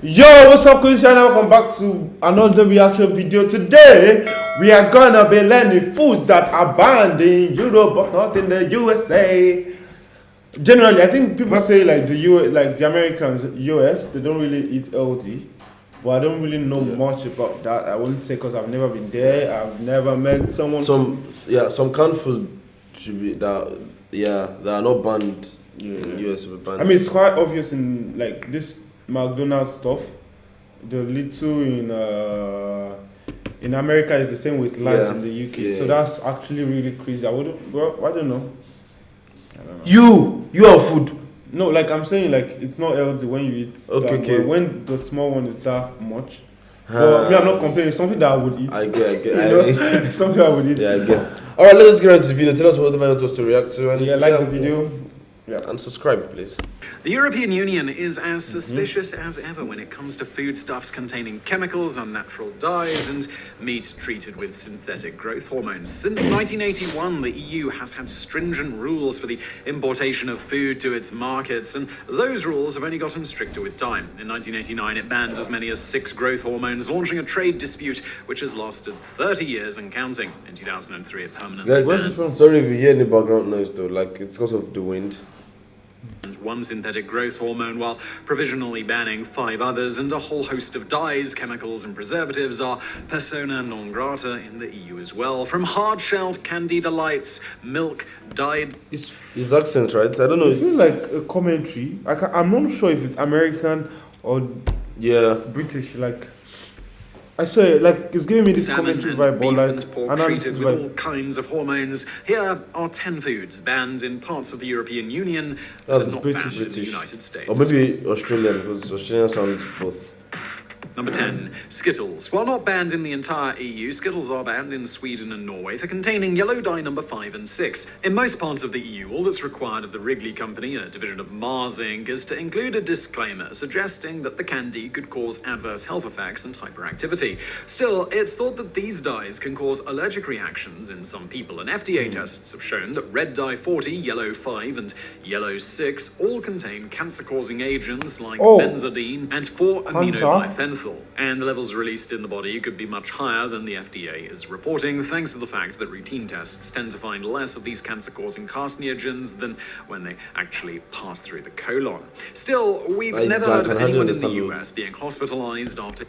Yo, what's up, QuinSan? Welcome back to another reaction video. Today, we are gonna be learning foods that are banned in Europe but not in the USA. Generally, I think people say like the Americans, US, they don't really eat healthy. But I don't really know much about that. I wouldn't say because I've never been there. I've never met someone. Some canned food should be that are not banned in US. Banned. I mean, it's quite obvious in like this McDonald's stuff. The little in America is the same with lunch in the UK. So that's actually really crazy. I don't know. You have food. No, like I'm saying, like it's not healthy when you eat. Okay. When the small one is that much. But me, I'm not complaining. It's something that I would eat. I get. It's something I would eat. Yeah, I get. All right, let's get into the video. Tell us whatever you want us to react to, and like the video. Yeah. And subscribe, please. The European Union is as suspicious as ever when it comes to foodstuffs containing chemicals, unnatural dyes, and meat treated with synthetic growth hormones. Since 1981, the EU has had stringent rules for the importation of food to its markets, and those rules have only gotten stricter with time. In 1989, it banned as many as 6 growth hormones, launching a trade dispute which has lasted 30 years and counting. In 2003, it permanently banned. Sorry if you hear any background noise though, like it's because of the wind. One synthetic growth hormone, while provisionally banning 5 others, and a whole host of dyes, chemicals, and preservatives are persona non grata in the EU as well. From hard-shelled candy delights, milk, dyed... His accent, right? I don't know. It feels like a commentary. I'm not sure if it's American or British. Like I say, like it's giving me this commentary vibe, or like pork treated with all kinds of hormones. Here are 10 foods banned in parts of the European Union that are not banned in the United States. Or maybe Australian, because Australian sounds both. Number 10, Skittles. While not banned in the entire EU, Skittles are banned in Sweden and Norway for containing yellow dye number 5 and 6. In most parts of the EU, all that's required of the Wrigley Company, a division of Mars Inc., is to include a disclaimer suggesting that the candy could cause adverse health effects and hyperactivity. Still, it's thought that these dyes can cause allergic reactions in some people, and FDA tests have shown that red dye 40, yellow 5, and yellow 6 all contain cancer-causing agents like benzodine and 4-aminobiphenthal. And the levels released in the body could be much higher than the FDA is reporting, thanks to the fact that routine tests tend to find less of these cancer-causing carcinogens than when they actually pass through the colon. Still, we've never heard of anyone in the US being hospitalized after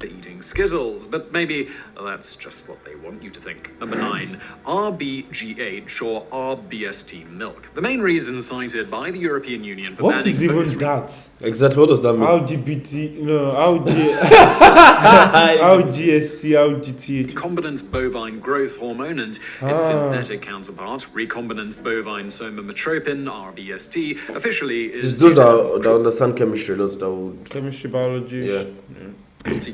eating Skittles, but maybe that's just what they want you to think. Number 9, RBGH or RBST milk. The main reason cited by the European Union for banning... What is even that? Exactly, what does that mean? GST, recombinant bovine growth hormone and its synthetic counterpart, recombinant bovine somatotropin, RBST, officially is... Those that understand chemistry, those that would... Chemistry, biology,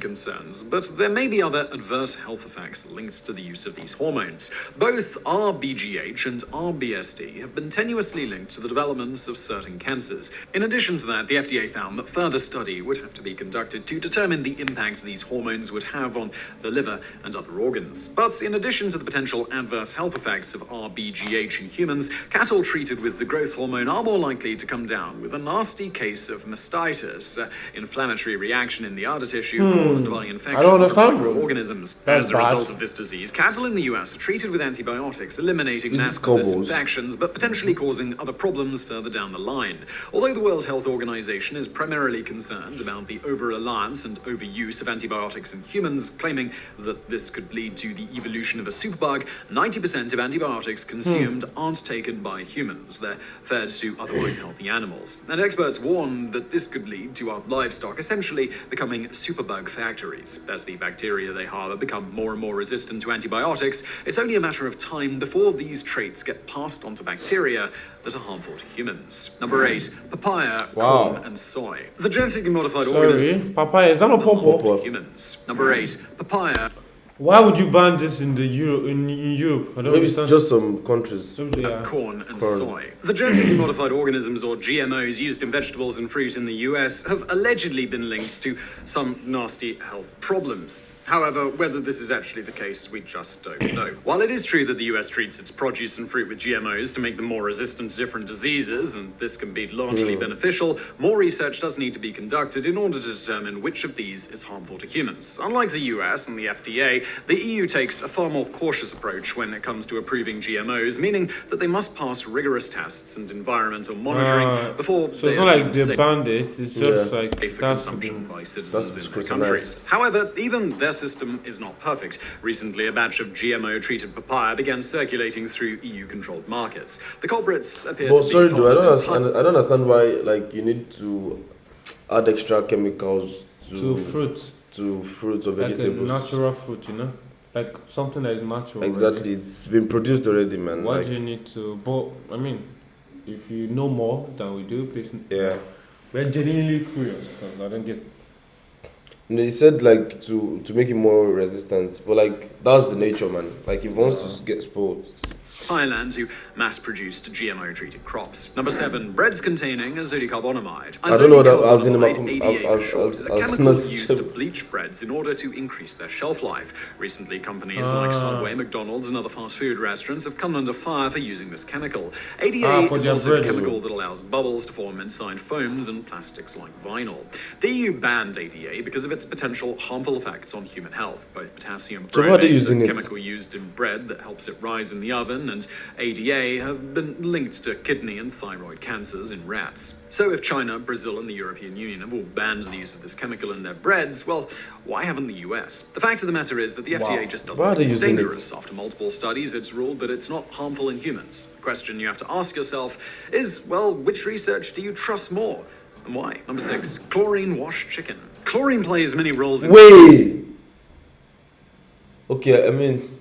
concerns, but there may be other adverse health effects linked to the use of these hormones. Both RBGH and RBSD have been tenuously linked to the developments of certain cancers. In addition to that, the FDA found that further study would have to be conducted to determine the impact these hormones would have on the liver and other organs. But in addition to the potential adverse health effects of RBGH in humans, cattle treated with the growth hormone are more likely to come down with a nasty case of mastitis, inflammatory reaction in the udder tissue caused by infection of microorganisms. As a result of this disease, cattle in the US are treated with antibiotics, eliminating mass-resistant infections, but potentially causing other problems further down the line. Although the World Health Organization is primarily concerned about the over-reliance and overuse of antibiotics in humans, claiming that this could lead to the evolution of a superbug, 90% of antibiotics consumed aren't taken by humans. They're fed to otherwise healthy animals. And experts warn that this could lead to our livestock essentially becoming superbug factories. As the bacteria they harbor become more and more resistant to antibiotics, it's only a matter of time before these traits get passed on to bacteria that are harmful to humans. Number 8, papaya, corn, and soy. The genetically modified organism... Papaya, is that not pawpaw? Humans. Number 8, papaya... Why would you ban this in the in Europe? I don't Maybe it's understand. just some countries. Yeah. Corn and Corn. soy. The genetically modified organisms, or GMOs, used in vegetables and fruit in the US have allegedly been linked to some nasty health problems. However, whether this is actually the case, we just don't know. While it is true that the US treats its produce and fruit with GMOs to make them more resistant to different diseases, and this can be largely beneficial, more research does need to be conducted in order to determine which of these is harmful to humans. Unlike the US and the FDA, the EU takes a far more cautious approach when it comes to approving GMOs, meaning that they must pass rigorous tests and environmental monitoring before So they it's are not like deemed they safe banned it. It's just Yeah. like for that's consumption by citizens in their scrutinized. countries. However, even their system is not perfect. Recently, a batch of GMO-treated papaya began circulating through EU-controlled markets. The culprits appear to But be sorry, dude, I farmers don't in understand. I don't understand why like you need to add extra chemicals to fruit, fruits or like a vegetables. natural fruit, you know, like something that is natural. Exactly, already. it's been produced already, man. Why like, do you need to? But I mean, if you know more than we do, please. yeah. We're genuinely curious because I don't get it. He said like to make it more resistant, but like that's the nature, man. Like if he wants to get spoiled. Thailand who mass-produced GMO-treated crops. Number 7, breads containing azodicarbonamide. I don't know what that- I was in Azodicarbonamide, my- ADA I for was- short, is a I was chemical not- used to bleach breads in order to increase their shelf life. Recently, companies like Subway, McDonald's, and other fast food restaurants have come under fire for using this chemical. ADA for is their also a bread. chemical that allows bubbles to form inside foams and plastics like vinyl. The EU banned ADA because of its potential harmful effects on human health. Both potassium So why are they bromate, using a it? chemical used in bread that helps it rise in the oven, and ADA have been linked to kidney and thyroid cancers in rats. So if China, Brazil, and the European Union have all banned the use of this chemical in their breads, well, why haven't the US? The fact of the matter is that the FDA just doesn't Why are they think it's using it? dangerous. After multiple studies, it's ruled that it's not harmful in humans. The question you have to ask yourself is, well, which research do you trust more? And why? Number 6, chlorine-washed chicken. Chlorine plays many roles in... Wait. Okay, I mean,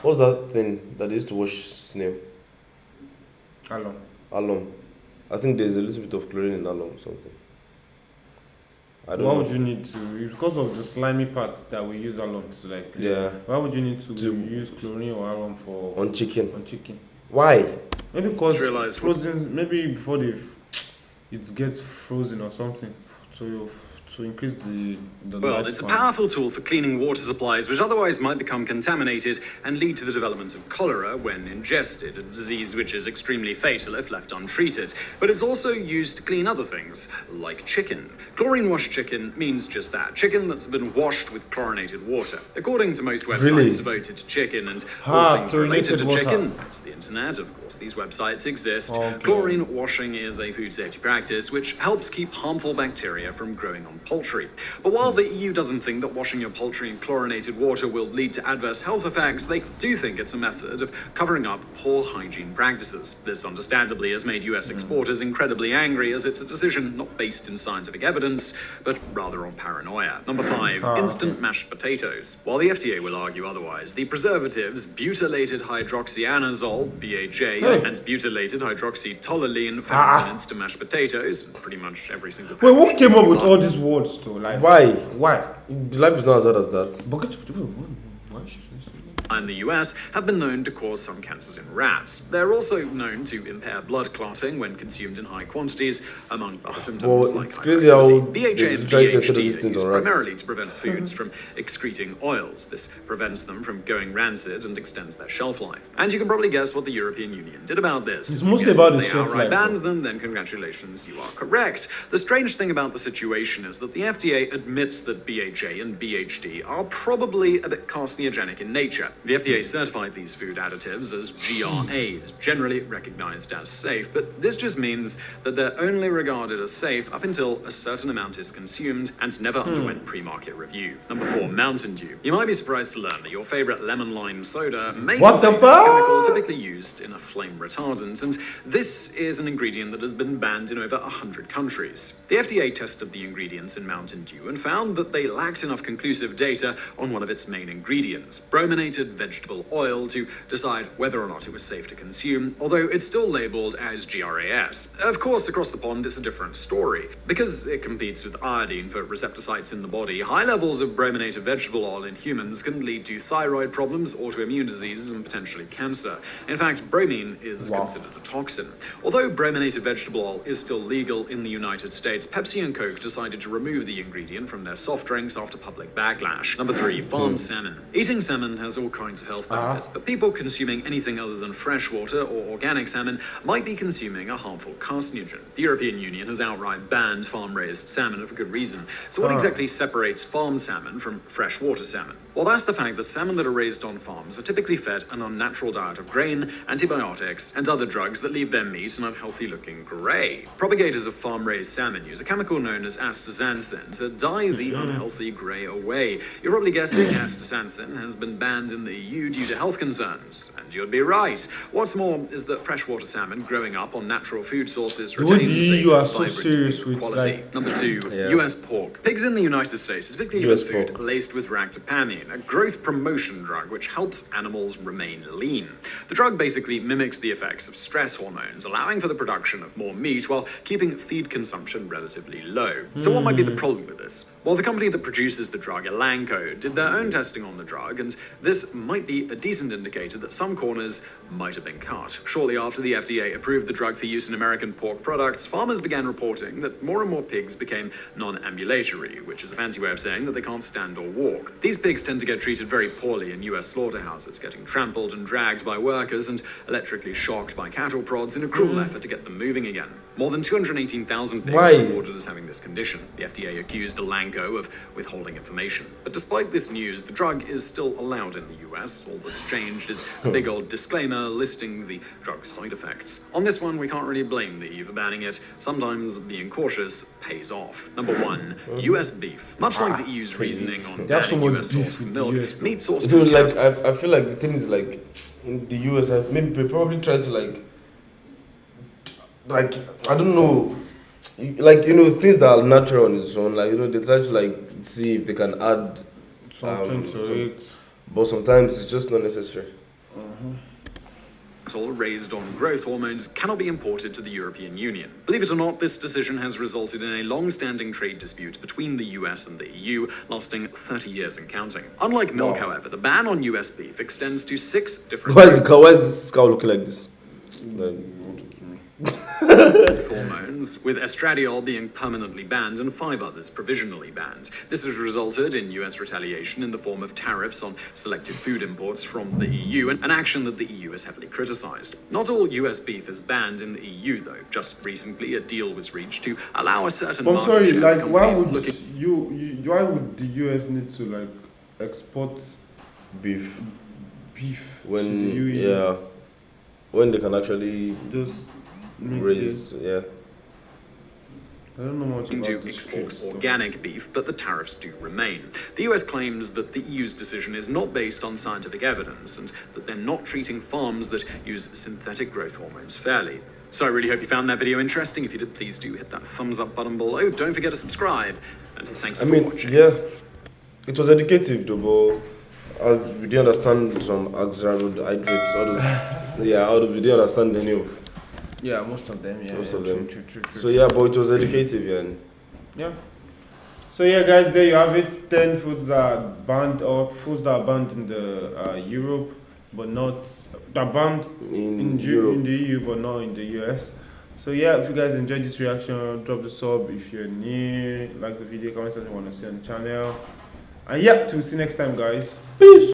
what's that thing that they used to wash snail? Hello. Alum. I think there's a little bit of chlorine in alum or something. I don't Why know. would you need to? Because of the slimy part that we use alum to like. clean. Yeah. Why would you need to To- use chlorine or alum for On chicken. on chicken? Why? Maybe because Just realised- frozen. Maybe before it gets frozen or something to increase the Well, it's a lifespan. powerful tool for cleaning water supplies, which otherwise might become contaminated and lead to the development of cholera when ingested, a disease which is extremely fatal if left untreated. But it's also used to clean other things, like chicken. Chlorine-washed chicken means just that, chicken that's been washed with chlorinated water. According to most websites Really? devoted to chicken and all things related chlorinated to water. chicken, it's the internet, of course, these websites exist. Okay. Chlorine washing is a food safety practice which helps keep harmful bacteria from growing on poultry. But while the EU doesn't think that washing your poultry in chlorinated water will lead to adverse health effects, they do think it's a method of covering up poor hygiene practices. This understandably has made US exporters incredibly angry, as it's a decision not based in scientific evidence, but rather on paranoia. Number 5, instant mashed potatoes. While the FDA will argue otherwise, the preservatives butylated hydroxyanazole, BHA, and butylated hydroxytoluene found in instant mashed potatoes, and pretty much every single Wait, who came up with all these words though? Like Why? Why? Life is not as hard as that. But why should you say that? and the US have been known to cause some cancers in rats. They're also known to impair blood clotting when consumed in high quantities, among other symptoms Well, like it's crazy how hyperactivity. BHA they and try to test BHD these are things used on rats. primarily to prevent foods from excreting oils. This prevents them from going rancid and extends their shelf life. And you can probably guess what the European Union did about this. It's You mostly guessed about that the they shelf outright life, banned them, then congratulations, you are correct. The strange thing about the situation is that the FDA admits that BHA and BHD are probably a bit carcinogenic in nature. The FDA certified these food additives as GRAs, generally recognized as safe, but this just means that they're only regarded as safe up until a certain amount is consumed and never underwent pre-market review. Number 4, Mountain Dew. You might be surprised to learn that your favorite lemon lime soda may What the contain a chemical fuck? typically used in a flame retardant, and this is an ingredient that has been banned in over 100 countries. The FDA tested the ingredients in Mountain Dew and found that they lacked enough conclusive data on one of its main ingredients, brominated fermented vegetable oil to decide whether or not it was safe to consume, although it's still labeled as GRAS. Of course, across the pond, it's a different story. Because it competes with iodine for receptor sites in the body, high levels of brominated vegetable oil in humans can lead to thyroid problems, autoimmune diseases, and potentially cancer. In fact, bromine is considered a toxin. Although brominated vegetable oil is still legal in the United States, Pepsi and Coke decided to remove the ingredient from their soft drinks after public backlash. Number 3, farmed salmon. Eating salmon has all kinds of health benefits, but people consuming anything other than freshwater or organic salmon might be consuming a harmful carcinogen. The European Union has outright banned farm-raised salmon for good reason. So what exactly separates farmed salmon from freshwater salmon? Well, that's the fact that salmon that are raised on farms are typically fed an unnatural diet of grain, antibiotics, and other drugs that leave their meat an unhealthy-looking grey. Propagators of farm-raised salmon use a chemical known as astaxanthin to dye the unhealthy grey away. You're probably guessing astaxanthin has been banned in the EU due to health concerns, and you'd be right. What's more is that freshwater salmon growing up on natural food sources retains you a are so vibrant serious with quality. Number 2, US pork. Pigs in the United States typically eat food laced with ractopamine, a growth promotion drug which helps animals remain lean. The drug basically mimics the effects of stress hormones, allowing for the production of more meat while keeping feed consumption relatively low. So what might be the problem with this? Well, the company that produces the drug, Elanco, did their own testing on the drug, and this might be a decent indicator that some corners might have been cut. Shortly after the FDA approved the drug for use in American pork products, farmers began reporting that more and more pigs became non-ambulatory, which is a fancy way of saying that they can't stand or walk. These pigs tend to get treated very poorly in US slaughterhouses, getting trampled and dragged by workers and electrically shocked by cattle prods in a cruel effort to get them moving again. More than 218,000 pigs were reported as having this condition. The FDA accused Elanco of withholding information. But despite this news, the drug is still allowed in the US. All that's changed is a big old disclaimer listing the drug's side effects. On this one, we can't really blame the EU for banning it. Sometimes being cautious pays off. Number 1, US beef. Much like the EU's reasoning on banning US sourced milk, meat sourced from Like I feel like the thing is like in the US, maybe they probably try to like I don't know, like things that are natural on its own. Like they try to like see if they can add something to it, but sometimes it's just not necessary. Cattle raised on growth hormones cannot be imported to the European Union. Believe it or not, this decision has resulted in a long-standing trade dispute between the US and the EU, lasting 30 years and counting. Unlike milk, however, the ban on US beef extends to 6 different Why is this cow looking like this? hormones, with estradiol being permanently banned and 5 others provisionally banned. This has resulted in US retaliation in the form of tariffs on selected food imports from the EU, an action that the EU has heavily criticized. Not all US beef is banned in the EU, though. Just recently, a deal was reached to allow a certain I'm market sorry, share like for why companies would why would the US need to like export Beef beef when to the EU? when they can actually Just make raise I don't know much to about this export stuff. organic beef, but the tariffs do remain. The US claims that the EU's decision is not based on scientific evidence and that they're not treating farms that use synthetic growth hormones fairly. So I really hope you found that video interesting. If you did, please do hit that thumbs up button below. Don't forget to subscribe, and thank you for watching. It was educative though, but as we didn't understand some hydrates, all those we didn't understand any of. Yeah, most of them. Most of them. True. So but it was educative, Yeah. So yeah, guys, there you have it. 10 foods that are banned, or foods that are banned in the Europe, but not that banned in the EU, but not in the US. So yeah, if you guys enjoyed this reaction, drop the sub. If you're new, like the video, comment something you want to see on the channel. And yeah, till see you next time, guys. Peace.